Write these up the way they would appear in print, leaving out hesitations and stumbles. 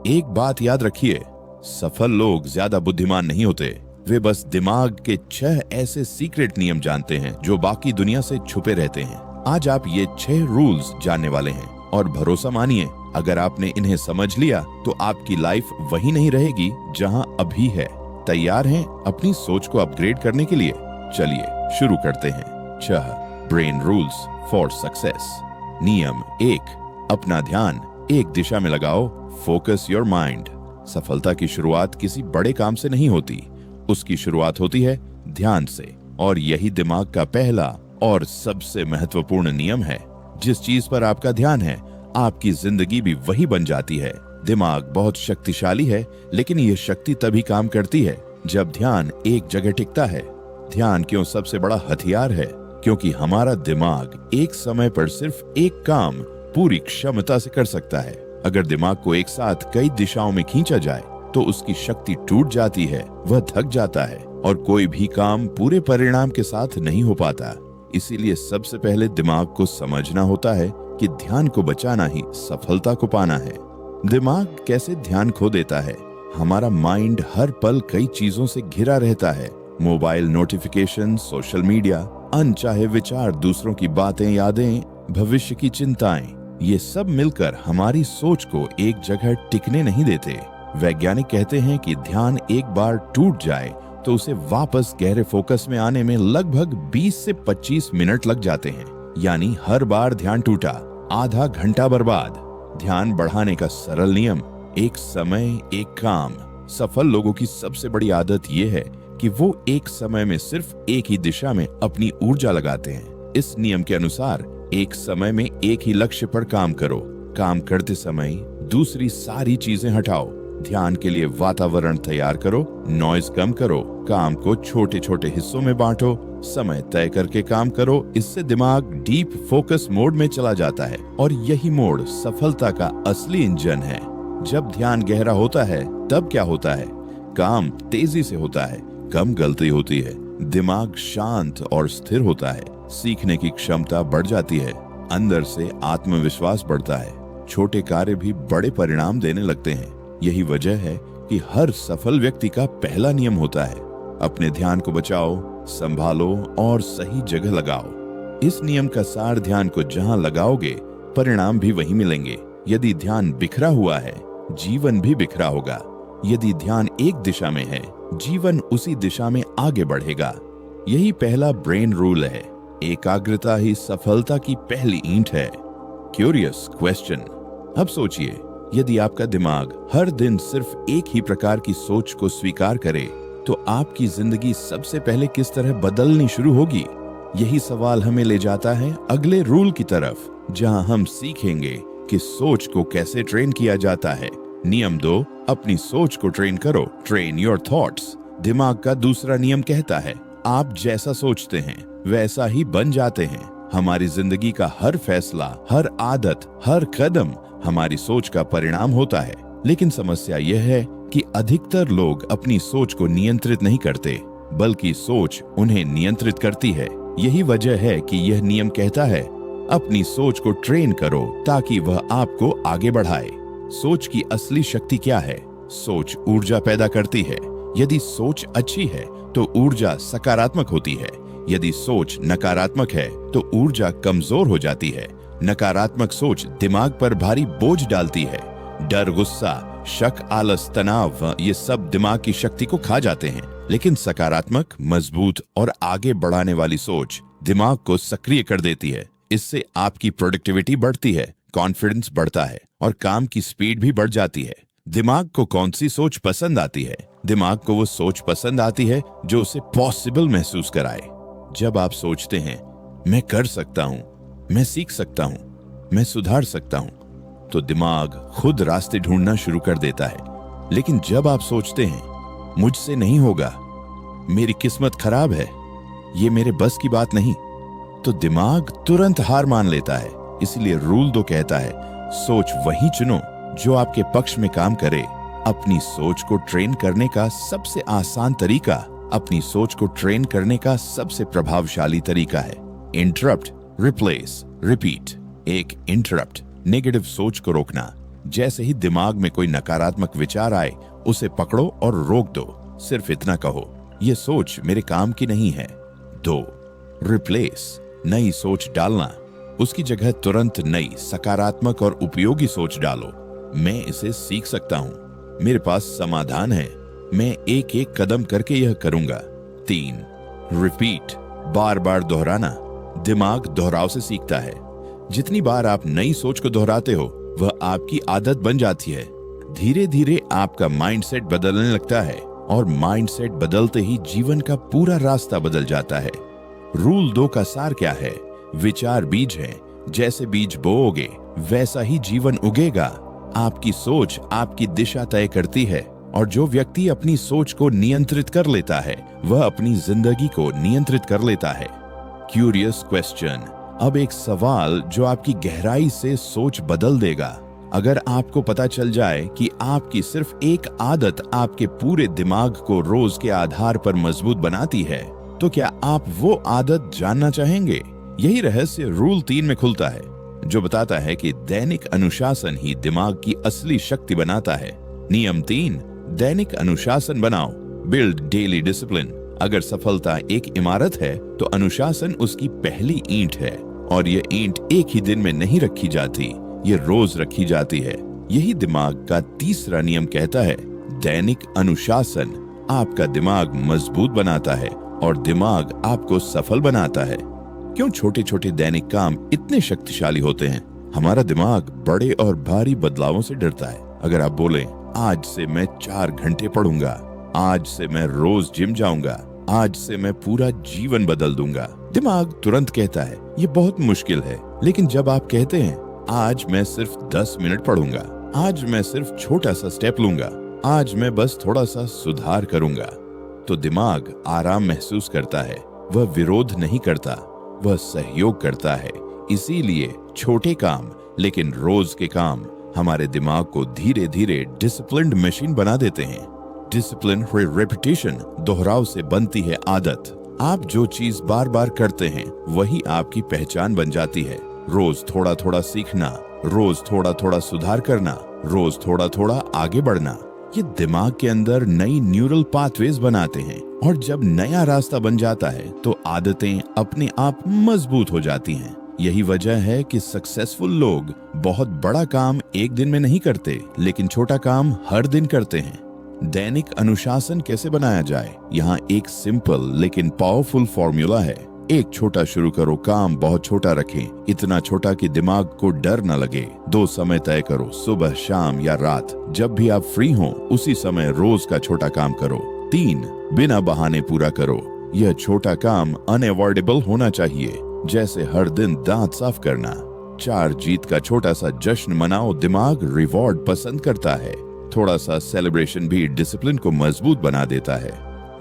एक बात याद रखिए, सफल लोग ज्यादा बुद्धिमान नहीं होते, वे बस दिमाग के 6 ऐसे सीक्रेट नियम जानते हैं जो बाकी दुनिया से छुपे रहते हैं। आज आप ये 6 रूल्स जानने वाले हैं और भरोसा मानिए, अगर आपने इन्हें समझ लिया तो आपकी लाइफ वही नहीं रहेगी जहां अभी है। तैयार हैं अपनी सोच को अपग्रेड करने के लिए? चलिए शुरू करते हैं। 6 ब्रेन रूल्स फॉर सक्सेस। नियम 1, अपना ध्यान एक दिशा में लगाओ। Focus your mind. सफलता की शुरुआत किसी बड़े काम से नहीं होती, उसकी शुरुआत होती है ध्यान से। और यही दिमाग का पहला और सबसे महत्वपूर्ण नियम है। जिस चीज पर आपका ध्यान है, आपकी जिंदगी भी वही बन जाती है। दिमाग बहुत शक्तिशाली है, लेकिन यह शक्ति तभी काम करती है जब ध्यान एक जगह टिकता है। ध्यान क्यों सबसे बड़ा हथियार है? क्योंकि हमारा दिमाग एक समय पर सिर्फ एक काम पूरी क्षमता से कर सकता है। अगर दिमाग को एक साथ कई दिशाओं में खींचा जाए तो उसकी शक्ति टूट जाती है, वह थक जाता है और कोई भी काम पूरे परिणाम के साथ नहीं हो पाता। इसीलिए सबसे पहले दिमाग को समझना होता है कि ध्यान को बचाना ही सफलता को पाना है। दिमाग कैसे ध्यान खो देता है? हमारा माइंड हर पल कई चीजों से घिरा रहता है। मोबाइल नोटिफिकेशन, सोशल मीडिया, अनचाहे विचार, दूसरों की बातें, यादें, भविष्य की चिंताएं, ये सब मिलकर हमारी सोच को एक जगह टिकने नहीं देते। वैज्ञानिक कहते हैं कि ध्यान एक बार टूट जाए तो उसे वापस गहरे फोकस में आने में लगभग 20 से 25 मिनट लग जाते हैं। यानी हर बार ध्यान टूटा, आधा घंटा बर्बाद। ध्यान बढ़ाने का सरल नियम, एक समय एक काम। सफल लोगों की सबसे बड़ी आदत ये है कि वो एक समय में सिर्फ एक ही दिशा में अपनी ऊर्जा लगाते हैं। इस नियम के अनुसार एक समय में एक ही लक्ष्य पर काम करो। काम करते समय दूसरी सारी चीजें हटाओ। ध्यान के लिए वातावरण तैयार करो, नॉइज कम करो, काम को छोटे छोटे हिस्सों में बांटो, समय तय करके काम करो। इससे दिमाग डीप फोकस मोड में चला जाता है और यही मोड सफलता का असली इंजन है। जब ध्यान गहरा होता है तब क्या होता है? काम तेजी से होता है, कम गलती होती है, दिमाग शांत और स्थिर होता है, सीखने की क्षमता बढ़ जाती है, अंदर से आत्मविश्वास बढ़ता है, छोटे कार्य भी बड़े परिणाम देने लगते हैं। यही वजह है कि हर सफल व्यक्ति का पहला नियम होता है, अपने ध्यान को बचाओ, संभालो और सही जगह लगाओ। इस नियम का सार, ध्यान को जहां लगाओगे परिणाम भी वहीं मिलेंगे। यदि ध्यान बिखरा हुआ है, जीवन भी बिखरा होगा। यदि ध्यान एक दिशा में है, जीवन उसी दिशा में आगे बढ़ेगा। यही पहला ब्रेन रूल है। एकाग्रता ही सफलता की पहली ईंट है। Curious question. अब सोचिए, यदि आपका दिमाग हर दिन सिर्फ एक ही प्रकार की सोच को स्वीकार करे तो आपकी जिंदगी सबसे पहले किस तरह बदलनी शुरू होगी? यही सवाल हमें ले जाता है अगले रूल की तरफ, जहां हम सीखेंगे कि सोच को कैसे ट्रेन किया जाता है। नियम 2, अपनी सोच को ट्रेन करो। Train your thoughts. दिमाग का दूसरा नियम कहता है, आप जैसा सोचते हैं वैसा ही बन जाते हैं। हमारी जिंदगी का हर फैसला, हर आदत, हर कदम हमारी सोच का परिणाम होता है। लेकिन समस्या यह है कि अधिकतर लोग अपनी सोच को नियंत्रित नहीं करते, बल्कि सोच उन्हें नियंत्रित करती है। यही वजह है कि यह नियम कहता है, अपनी सोच को ट्रेन करो ताकि वह आपको आगे बढ़ाए। सोच की असली शक्ति क्या है? सोच ऊर्जा पैदा करती है। यदि सोच अच्छी है तो ऊर्जा सकारात्मक होती है। यदि सोच नकारात्मक है तो ऊर्जा कमजोर हो जाती है। नकारात्मक सोच दिमाग पर भारी बोझ डालती है। डर, गुस्सा, शक, आलस, तनाव, ये सब दिमाग की शक्ति को खा जाते हैं। लेकिन सकारात्मक, मजबूत और आगे बढ़ाने वाली सोच दिमाग को सक्रिय कर देती है। इससे आपकी प्रोडक्टिविटी बढ़ती है, कॉन्फिडेंस बढ़ता है और काम की स्पीड भी बढ़ जाती है। दिमाग को कौन सी सोच पसंद आती है? दिमाग को वो सोच पसंद आती है जो उसे पॉसिबल महसूस कराए। जब आप सोचते हैं, मैं कर सकता हूँ, मैं सीख सकता हूँ, मैं सुधार सकता हूँ, तो दिमाग खुद रास्ते ढूंढना शुरू कर देता है। लेकिन जब आप सोचते हैं, मुझसे नहीं होगा, मेरी किस्मत खराब है, ये मेरे बस की बात नहीं, तो दिमाग तुरंत हार मान लेता है। इसलिए रूल 2 कहता है, सोच वही चुनो जो आपके पक्ष में काम करे। अपनी सोच को ट्रेन करने का सबसे आसान तरीका, अपनी सोच को ट्रेन करने का सबसे प्रभावशाली तरीका है इंटरप्ट, रिप्लेस, रिपीट। एक इंटरप्ट, नेगेटिव सोच को रोकना। जैसे ही दिमाग में कोई नकारात्मक विचार आए, उसे पकड़ो और रोक दो। सिर्फ इतना कहो, यह सोच मेरे काम की नहीं है। 2. रिप्लेस, नई सोच डालना। उसकी जगह तुरंत नई सकारात्मक और उपयोगी सोच डालो। मैं इसे सीख सकता हूं, मेरे पास समाधान है, मैं एक एक कदम करके यह करूंगा। 3. रिपीट, बार बार दोहराना। दिमाग दोहराव से सीखता है। जितनी बार आप नई सोच को दोहराते हो, वह आपकी आदत बन जाती है। धीरे धीरे आपका माइंडसेट बदलने लगता है और माइंडसेट बदलते ही जीवन का पूरा रास्ता बदल जाता है। रूल 2 का सार क्या है? विचार बीज है, जैसे बीज बोओगे वैसा ही जीवन उगेगा। आपकी सोच आपकी दिशा तय करती है और जो व्यक्ति अपनी सोच को नियंत्रित कर लेता है, वह अपनी जिंदगी को नियंत्रित कर लेता है। क्यूरियस क्वेश्चन, अब एक सवाल जो आपकी गहराई से सोच बदल देगा। अगर आपको पता चल जाए कि आपकी सिर्फ एक आदत आपके पूरे दिमाग को रोज के आधार पर मजबूत बनाती है, तो क्या आप वो आदत जानना चाहेंगे? यही रहस्य रूल 3 में खुलता है, जो बताता है कि दैनिक अनुशासन ही दिमाग की असली शक्ति बनाता है। नियम 3, दैनिक अनुशासन बनाओ। Build daily discipline. अगर सफलता एक इमारत है, तो अनुशासन उसकी पहली ईंट है। और ये ईंट एक ही दिन में नहीं रखी जाती, ये रोज रखी जाती है। यही दिमाग का तीसरा नियम कहता है। दैनिक अनुशासन आपका दिमाग मजबूत बनाता है और दिमाग आपको सफल बनाता है। क्यों छोटे छोटे दैनिक काम इतने शक्तिशाली होते हैं? हमारा दिमाग बड़े और भारी बदलावों से डरता है। अगर आप बोलें, आज से मैं 4 घंटे पढ़ूंगा, आज से मैं रोज जिम जाऊंगा, आज से मैं पूरा जीवन बदल दूंगा, दिमाग तुरंत कहता है ये बहुत मुश्किल है। लेकिन जब आप कहते हैं, आज मैं सिर्फ 10 मिनट पढ़ूंगा, आज मैं सिर्फ छोटा सा स्टेप लूंगा, आज मैं बस थोड़ा सा सुधार करूंगा, तो दिमाग आराम महसूस करता है। वह विरोध नहीं करता, वह सहयोग करता है। इसीलिए छोटे काम लेकिन रोज के काम हमारे दिमाग को धीरे धीरे डिसिप्लिन्ड मशीन बना देते हैं। डिसिप्लिन रेपिटेशन, दोहराव से बनती है आदत। आप जो चीज बार बार करते हैं, वही आपकी पहचान बन जाती है। रोज थोड़ा थोड़ा सीखना, रोज थोड़ा थोड़ा सुधार करना, रोज थोड़ा थोड़ा आगे बढ़ना, ये दिमाग के अंदर नई न्यूरल पाथवेज बनाते हैं। और जब नया रास्ता बन जाता है, तो आदतें अपने आप मजबूत हो जाती हैं। यही वजह है कि सक्सेसफुल लोग बहुत बड़ा काम एक दिन में नहीं करते, लेकिन छोटा काम हर दिन करते हैं। दैनिक अनुशासन कैसे बनाया जाए? यहाँ एक सिंपल लेकिन पावरफुल फॉर्मूला है। एक छोटा शुरू करो, काम बहुत छोटा रखें, इतना छोटा कि दिमाग को डर न लगे। 2 समय तय करो, सुबह, शाम या रात, जब भी आप फ्री हो उसी समय रोज का छोटा काम करो। 3, बिना बहाने पूरा करो। यह छोटा काम अनअवॉइडेबल होना चाहिए, जैसे हर दिन दांत साफ करना। 4, जीत का छोटा सा जश्न मनाओ, दिमाग रिवॉर्ड पसंद करता है। थोड़ा सा सेलिब्रेशन भी डिसिप्लिन को मजबूत बना देता है।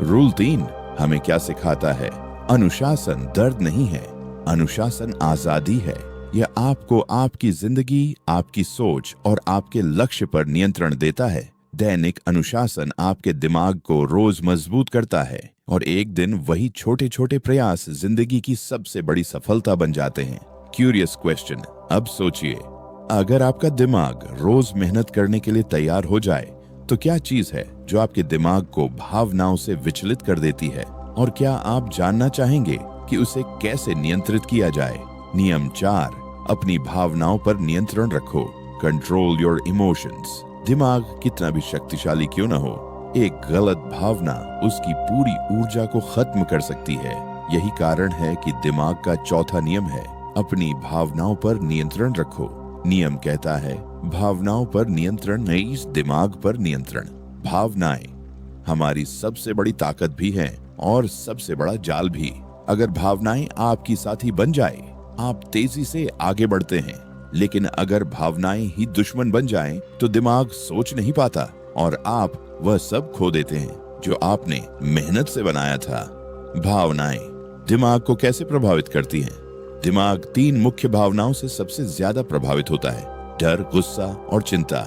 रूल 3 हमें क्या सिखाता है? अनुशासन दर्द नहीं है, अनुशासन आजादी है। यह आपको आपकी जिंदगी, आपकी सोच और आपके लक्ष्य पर नियंत्रण देता है। दैनिक अनुशासन आपके दिमाग को रोज मजबूत करता है और एक दिन वही छोटे छोटे प्रयास जिंदगी की सबसे बड़ी सफलता बन जाते हैं। क्यूरियस क्वेश्चन, अब सोचिए, अगर आपका दिमाग रोज मेहनत करने के लिए तैयार हो जाए, तो क्या चीज है जो आपके दिमाग को भावनाओं से विचलित कर देती है? और क्या आप जानना चाहेंगे कि उसे कैसे नियंत्रित किया जाए? नियम 4, अपनी भावनाओं पर नियंत्रण रखो। Control your emotions. दिमाग कितना भी शक्तिशाली क्यों न हो, एक गलत भावना उसकी पूरी ऊर्जा को खत्म कर सकती है। यही कारण है कि दिमाग का चौथा नियम है, अपनी भावनाओं पर नियंत्रण रखो। नियम कहता है, भावनाओं पर नियंत्रण नहीं, दिमाग पर नियंत्रण। भावनाएं हमारी सबसे बड़ी ताकत भी हैं और सबसे बड़ा जाल भी। अगर भावनाएं आपकी साथी बन जाए, आप तेजी से आगे बढ़ते हैं। लेकिन अगर भावनाएं ही दुश्मन बन जाएं, तो दिमाग सोच नहीं पाता और आप वह सब खो देते हैं जो आपने मेहनत से बनाया था। भावनाएं दिमाग को कैसे प्रभावित करती हैं? दिमाग 3 मुख्य भावनाओं से सबसे ज्यादा प्रभावित होता है, डर, गुस्सा और चिंता।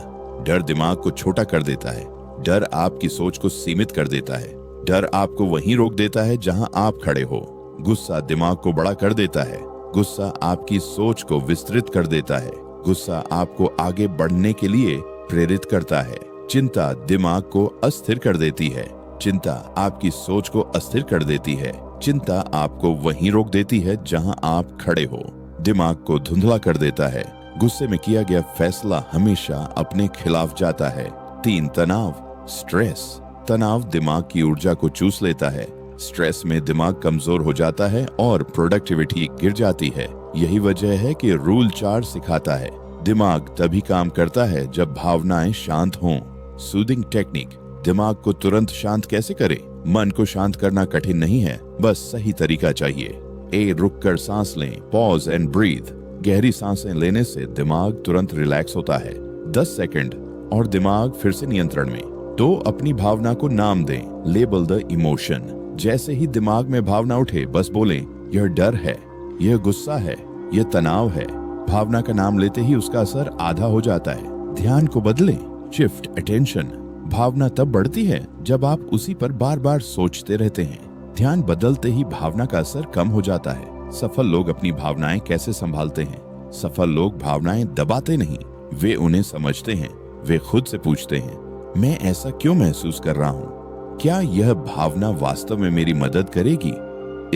डर दिमाग को छोटा कर देता है। डर आपकी सोच को सीमित कर देता है। डर आपको वहीं रोक देता है जहां आप खड़े हो। गुस्सा दिमाग को बड़ा कर देता है। गुस्सा आपकी सोच को विस्तृत कर देता है। गुस्सा आपको आगे बढ़ने के लिए प्रेरित करता है। चिंता दिमाग को अस्थिर कर देती है। चिंता आपकी सोच को अस्थिर कर देती है। चिंता आपको वहीं रोक देती है जहां आप खड़े हो। दिमाग को धुंधला कर देता है। गुस्से में किया गया फैसला हमेशा अपने खिलाफ जाता है। 3 तनाव, स्ट्रेस। तनाव दिमाग की ऊर्जा को चूस लेता है। स्ट्रेस में दिमाग कमजोर हो जाता है और प्रोडक्टिविटी गिर जाती है। यही वजह है कि रूल 4 सिखाता है, दिमाग तभी काम करता है जब भावनाएं शांत हों। Soothing technique. दिमाग को तुरंत शांत कैसे करें? मन को शांत करना कठिन नहीं है, बस सही तरीका चाहिए। रुक कर सांस लें, पॉज एंड ब्रीथ। गहरी सांसें लेने से दिमाग तुरंत रिलैक्स होता है। 10 सेकंड और दिमाग फिर से नियंत्रण में। तो अपनी भावना को नाम दें, लेबल द इमोशन। जैसे ही दिमाग में भावना उठे बस बोलें, यह डर है, यह गुस्सा है, यह तनाव है। भावना का नाम लेते ही उसका असर आधा हो जाता है। ध्यान को बदलें, शिफ्ट अटेंशन। भावना तब बढ़ती है जब आप उसी पर बार बार सोचते रहते हैं। ध्यान बदलते ही भावना का असर कम हो जाता है। सफल लोग अपनी भावनाएं कैसे संभालते हैं? सफल लोग भावनाएं दबाते नहीं, वे उन्हें समझते हैं। वे खुद से पूछते हैं, मैं ऐसा क्यों महसूस कर रहा हूँ? क्या यह भावना वास्तव में मेरी मदद करेगी?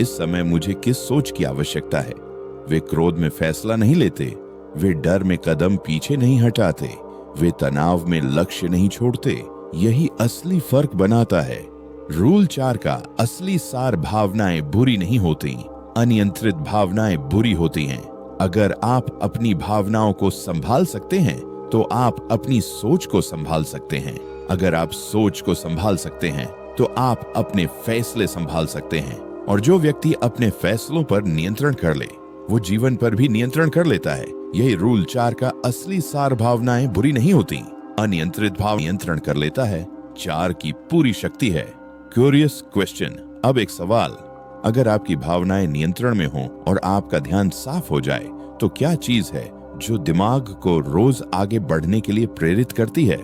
इस समय मुझे किस सोच की आवश्यकता है? वे क्रोध में फैसला नहीं लेते, वे डर में कदम पीछे नहीं हटाते, वे तनाव में लक्ष्य नहीं छोड़ते। यही असली फर्क बनाता है। रूल 4 का असली सार, भावनाएं बुरी नहीं होती, अनियंत्रित भावनाएं बुरी होती हैं। अगर आप अपनी भावनाओं को संभाल सकते हैं तो आप अपनी सोच को संभाल सकते हैं। अगर आप सोच को संभाल सकते हैं तो आप अपने फैसले संभाल सकते हैं। और जो व्यक्ति अपने फैसलों पर नियंत्रण कर ले, वो जीवन पर भी नियंत्रण कर लेता है। यही रूल 4 का असली सार, भावनाएं बुरी नहीं होती, अनियंत्रित भाव नियंत्रण कर लेता है। 4 की पूरी शक्ति है। Curious question. अब एक सवाल, अगर आपकी भावनाएं नियंत्रण में हों और आपका ध्यान साफ हो जाए तो क्या चीज है जो दिमाग को रोज आगे बढ़ने के लिए प्रेरित करती है?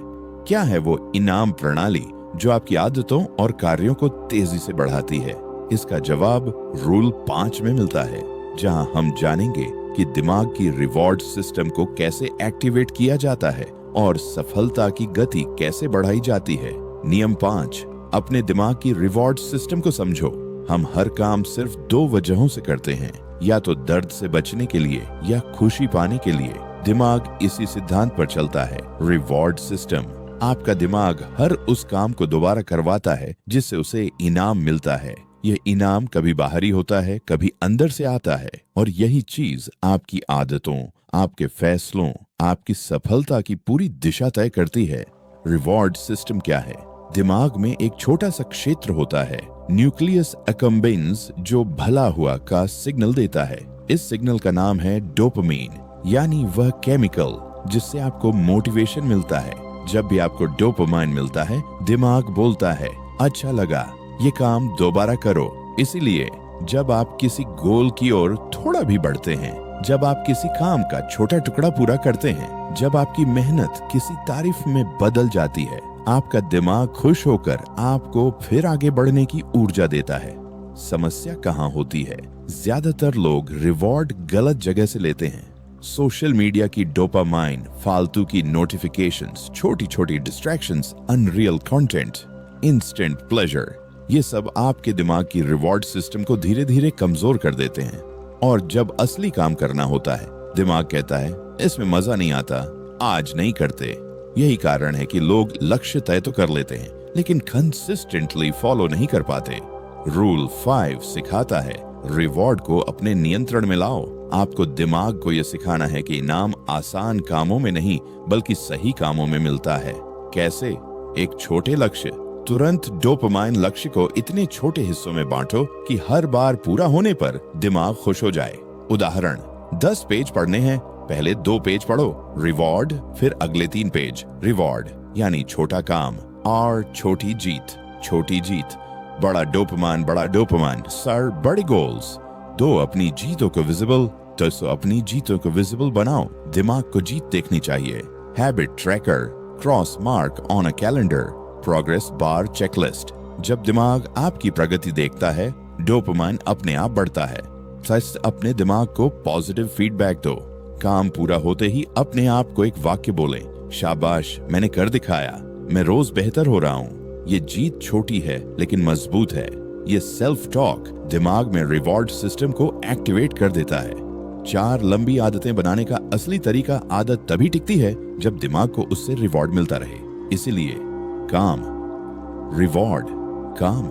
क्या है वो इनाम प्रणाली जो आपकी आदतों और कार्यों को तेजी से बढ़ाती है? इसका जवाब रूल 5 में मिलता है, जहां हम जानेंगे कि दिमाग की रिवॉर्ड सिस्टम को कैसे एक्टिवेट किया जाता है और सफलता की गति कैसे बढ़ाई जाती है। नियम 5, अपने दिमाग की रिवॉर्ड सिस्टम को समझो। हम हर काम सिर्फ 2 वजहों से करते हैं, या तो दर्द से बचने के लिए या खुशी पाने के लिए। दिमाग इसी सिद्धांत पर चलता है, रिवॉर्ड सिस्टम। आपका दिमाग हर उस काम को दोबारा करवाता है जिससे उसे इनाम मिलता है। यह इनाम कभी बाहरी होता है, कभी अंदर से आता है। और यही चीज आपकी आदतों, आपके फैसलों, आपकी सफलता की पूरी दिशा तय करती है। रिवॉर्ड सिस्टम क्या है? दिमाग में एक छोटा सा क्षेत्र होता है, न्यूक्लियस अकम्बेंस, जो भला हुआ का सिग्नल देता है। इस सिग्नल का नाम है डोपामाइन, यानी वह केमिकल जिससे आपको मोटिवेशन मिलता है। जब भी आपको डोपामाइन मिलता है, दिमाग बोलता है, अच्छा लगा, ये काम दोबारा करो। इसीलिए जब आप किसी गोल की ओर थोड़ा भी बढ़ते हैं, जब आप किसी काम का छोटा टुकड़ा पूरा करते हैं, जब आपकी मेहनत किसी तारीफ में बदल जाती है, आपका दिमाग खुश होकर आपको फिर आगे बढ़ने की ऊर्जा देता है। समस्या कहाँ होती है? ज्यादातर लोग रिवॉर्ड गलत जगह से लेते हैं। सोशल मीडिया की डोपामाइन, फालतू की नोटिफिकेशंस, छोटी छोटी distractions, unreal content, instant pleasure, ये सब आपके दिमाग की रिवॉर्ड सिस्टम को धीरे धीरे कमजोर कर देते हैं। और जब असली काम करना होता है, दिमाग कहता है, इसमें मजा नहीं आता, आज नहीं करते। यही कारण है कि लोग लक्ष्य तय तो कर लेते हैं, लेकिन कंसिस्टेंटली फॉलो नहीं कर पाते। रूल 5 सिखाता है, रिवॉर्ड को अपने नियंत्रण में लाओ। आपको दिमाग को यह सिखाना है कि इनाम आसान कामों में नहीं, बल्कि सही कामों में मिलता है। कैसे? एक छोटे लक्ष्य, तुरंत डोपामाइन लक्ष्य को इतने छोटे हिस्सों में बांटो कि हर बार पूरा होने पर दिमाग खुश हो जाए। उदाहरण, 10 पेज पढ़ने हैं, पहले 2 पेज पढ़ो, रिवॉर्ड, फिर अगले 3 पेज, रिवॉर्ड, यानी छोटा काम। और छोटी जीत, छोटी जीत, बड़ा डोपामाइन, सर बड़े गोल्स। दो अपनी जीतों को विजिबल, तो अपनी जीतों को विजिबल बनाओ। दिमाग को जीत देखनी चाहिए। Habit tracker, cross mark on a calendar, progress bar, checklist. जब दिमाग आपकी प्रगति देखता है, डोपामाइन अपने आप बढ़ता है। अपने दिमाग को पॉजिटिव फीडबैक दो। काम पूरा होते ही अपने आप को एक वाक्य बोलें, शाबाश, मैंने कर दिखाया, मैं रोज बेहतर हो रहा हूँ। ये जीत छोटी है लेकिन मजबूत है। ये सेल्फ टॉक दिमाग में रिवॉर्ड सिस्टम को एक्टिवेट कर देता है। 4 लंबी आदतें बनाने का असली तरीका आदत तभी टिकती है जब दिमाग को उससे रिवॉर्ड मिलता रहे। इसीलिए काम, रिवॉर्ड, काम,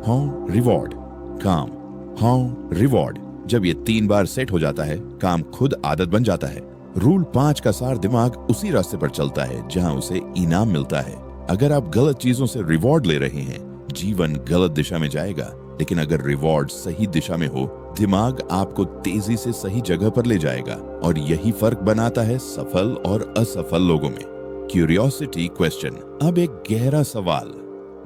हाँ रिवॉर्ड, काम, हाँ रिवॉर्ड। जब ये 3 बार सेट हो जाता है, काम खुद आदत बन जाता है। रूल 5 का सार दिमाग उसी रास्ते पर चलता है जहां उसे इनाम मिलता है। अगर आप गलत चीजों से रिवॉर्ड ले रहे हैं, जीवन गलत दिशा में जाएगा। लेकिन अगर रिवॉर्ड सही दिशा में हो, दिमाग आपको तेजी से सही जगह पर ले जाएगा। और यही फर्क बनाता है सफल और असफल लोगों में। Curiosity question. अब एक गहरा सवाल,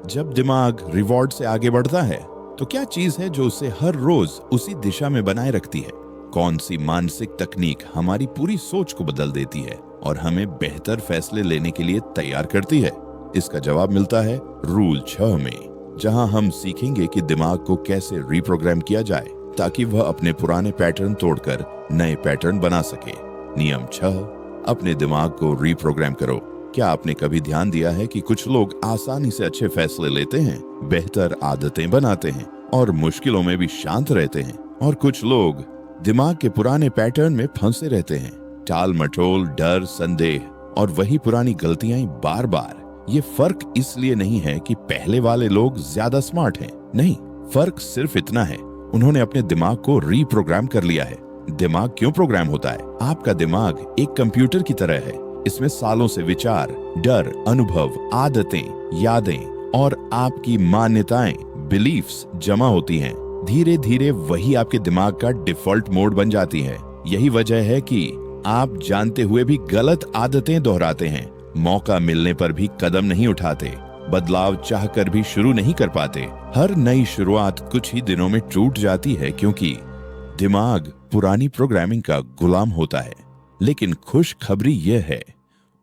जब दिमाग रिवॉर्ड से आगे बढ़ता है तो क्या चीज है जो उसे हर रोज उसी दिशा में बनाए रखती है? कौन सी मानसिक तकनीक हमारी पूरी सोच को बदल देती है और हमें बेहतर फैसले लेने के लिए तैयार करती है? इसका जवाब मिलता है रूल 6 में, जहां हम सीखेंगे कि दिमाग को कैसे रिप्रोग्राम किया जाए ताकि वह अपने पुराने पैटर्न तोड़कर नए पैटर्न बना सके। नियम 6, अपने दिमाग को रिप्रोग्राम करो। क्या आपने कभी ध्यान दिया है कि कुछ लोग आसानी से अच्छे फैसले लेते हैं, बेहतर आदतें बनाते हैं और मुश्किलों में भी शांत रहते हैं, और कुछ लोग दिमाग के पुराने पैटर्न में फंसे रहते हैं, टाल मटोल, डर, संदेह और वही पुरानी गलतियां बार बार। ये फर्क इसलिए नहीं है कि पहले वाले लोग ज्यादा स्मार्ट हैं, नहीं, फर्क सिर्फ इतना है, उन्होंने अपने दिमाग को रीप्रोग्राम कर लिया है। दिमाग क्यों प्रोग्राम होता है? आपका दिमाग एक कंप्यूटर की तरह है। इसमें सालों से विचार, डर, अनुभव, आदतें, यादें और आपकी मान्यताएं, बिलीफ्स जमा होती हैं। धीरे धीरे वही आपके दिमाग का डिफॉल्ट मोड बन जाती है। यही वजह है कि आप जानते हुए भी गलत आदतें दोहराते हैं, मौका मिलने पर भी कदम नहीं उठाते, बदलाव चाहकर भी शुरू नहीं कर पाते। हर नई शुरुआत कुछ ही दिनों में टूट जाती है क्योंकि दिमाग पुरानी प्रोग्रामिंग का गुलाम होता है। लेकिन खुश खबरी यह है,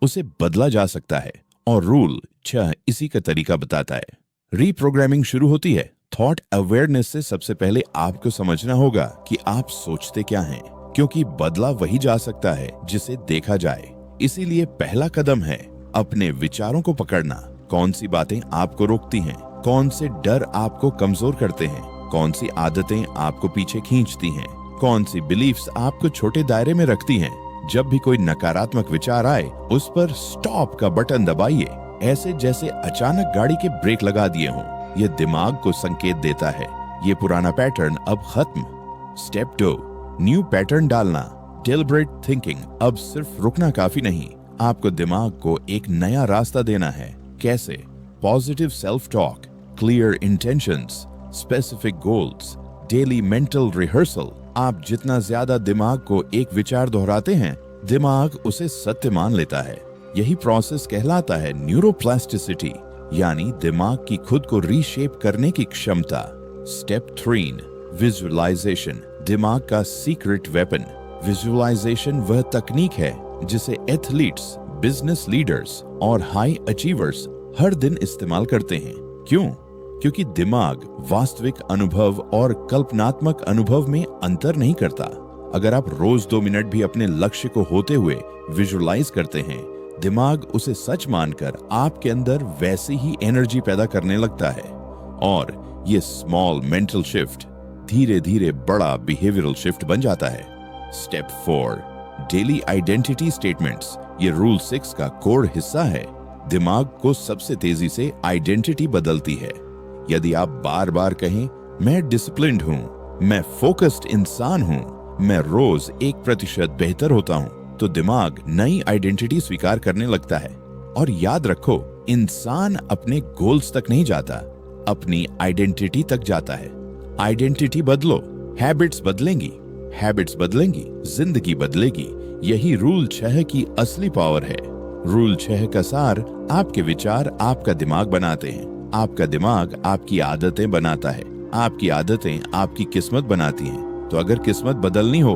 उसे बदला जा सकता है और रूल 6 इसी का तरीका बताता है। रीप्रोग्रामिंग शुरू होती है थॉट अवेयरनेस से। सबसे पहले आपको समझना होगा कि आप सोचते क्या हैं, क्योंकि बदला वही जा सकता है जिसे देखा जाए। इसीलिए पहला कदम है अपने विचारों को पकड़ना। कौन सी बातें आपको रोकती हैं, कौन से डर आपको कमजोर करते हैं, कौन सी आदतें आपको पीछे खींचती हैं, कौन सी बिलीफ्स आपको छोटे दायरे में रखती हैं। जब भी कोई नकारात्मक विचार आए, उस पर स्टॉप का बटन दबाइए, ऐसे जैसे अचानक गाड़ी के ब्रेक लगा दिए हों। यह दिमाग को संकेत देता है ये पुराना पैटर्न अब खत्म। स्टेप 2, न्यू पैटर्न डालना, डेलिब्रेट थिंकिंग। अब सिर्फ रुकना काफी नहीं, आपको दिमाग को एक नया रास्ता देना है। कैसे? Positive self talk, clear intentions, specific goals, daily mental rehearsal. आप जितना ज्यादा दिमाग को एक विचार दोहराते हैं, दिमाग उसे सत्य मान लेता है। यही प्रोसेस कहलाता है न्यूरोप्लास्टिसिटी, यानी दिमाग की खुद को रीशेप करने की क्षमता। स्टेप 3, विजुअलाइजेशन, दिमाग का सीक्रेट वेपन। विजुअलाइजेशन वह तकनीक है जिसे एथलीट्स, बिजनेस लीडर्स और हाई अचीवर्स हर दिन इस्तेमाल करते हैं। क्यों? क्योंकि दिमाग वास्तविक अनुभव और कल्पनात्मक अनुभव में अंतर नहीं करता। अगर आप रोज 2 मिनट भी अपने लक्ष्य को होते हुए विजुअलाइज करते हैं, दिमाग उसे सच मानकर आपके अंदर वैसी ही एनर्जी पैदा करने लगता है। और ये स्मॉल मेंटल शिफ्ट धीरे धीरे बड़ा बिहेवियरल शिफ्ट बन जाता है। Step 4, daily identity statements. ये रूल 6 का कोर हिस्सा है। दिमाग को सबसे तेजी से आइडेंटिटी बदलती है। यदि आप बार बार कहें, मैं डिसिप्लिन्ड हूँ, मैं फोकस्ड इंसान हूँ, मैं रोज 1% बेहतर होता हूँ, तो दिमाग नई आइडेंटिटी स्वीकार करने लगता है। और याद रखो, इंसान अपने गोल्स तक नहीं जाता, अपनी आइडेंटिटी तक जाता है। आइडेंटिटी बदलो, हैबिट्स बदलेंगी, हैबिट्स बदलेंगी, जिंदगी बदलेगी। यही रूल 6 की असली पावर है। रूल 6 का सार, आपके विचार आपका दिमाग बनाते हैं, आपका दिमाग आपकी आदतें बनाता है, आपकी आदतें आपकी किस्मत बनाती हैं। तो अगर किस्मत बदलनी हो,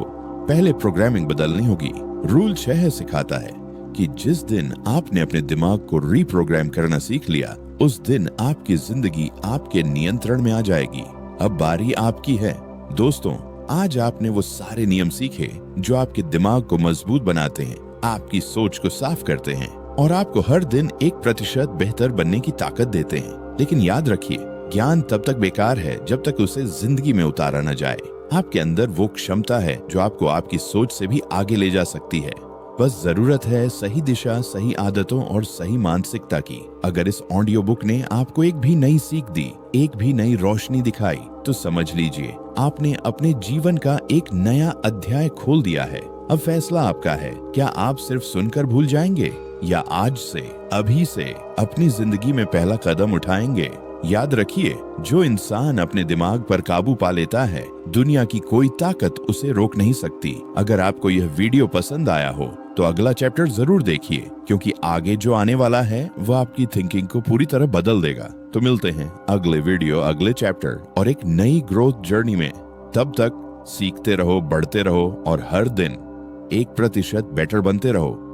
पहले प्रोग्रामिंग बदलनी होगी। रूल 6 सिखाता है कि जिस दिन आपने अपने दिमाग को रीप्रोग्राम करना सीख लिया, उस दिन आपकी जिंदगी आपके नियंत्रण में आ जाएगी। अब बारी आपकी है। दोस्तों, आज आपने वो सारे नियम सीखे जो आपके दिमाग को मजबूत बनाते हैं, आपकी सोच को साफ करते हैं और आपको हर दिन 1% बेहतर बनने की ताकत देते हैं। लेकिन याद रखिए, ज्ञान तब तक बेकार है जब तक उसे जिंदगी में उतारा न जाए। आपके अंदर वो क्षमता है जो आपको आपकी सोच से भी आगे ले जा सकती है। बस जरूरत है सही दिशा, सही आदतों और सही मानसिकता की। अगर इस ऑडियो बुक ने आपको एक भी नई सीख दी, एक भी नई रोशनी दिखाई, तो समझ लीजिए आपने अपने जीवन का एक नया अध्याय खोल दिया है। अब फैसला आपका है, क्या आप सिर्फ सुनकर भूल जाएंगे या आज से, अभी से अपनी जिंदगी में पहला कदम उठाएंगे। याद रखिए, जो इंसान अपने दिमाग पर काबू पा लेता है, दुनिया की कोई ताकत उसे रोक नहीं सकती। अगर आपको यह वीडियो पसंद आया हो तो अगला चैप्टर जरूर देखिए, क्योंकि आगे जो आने वाला है वो आपकी थिंकिंग को पूरी तरह बदल देगा। तो मिलते हैं अगले वीडियो, अगले चैप्टर और एक नई ग्रोथ जर्नी में। तब तक सीखते रहो, बढ़ते रहो और हर दिन 1% बेटर बनते रहो।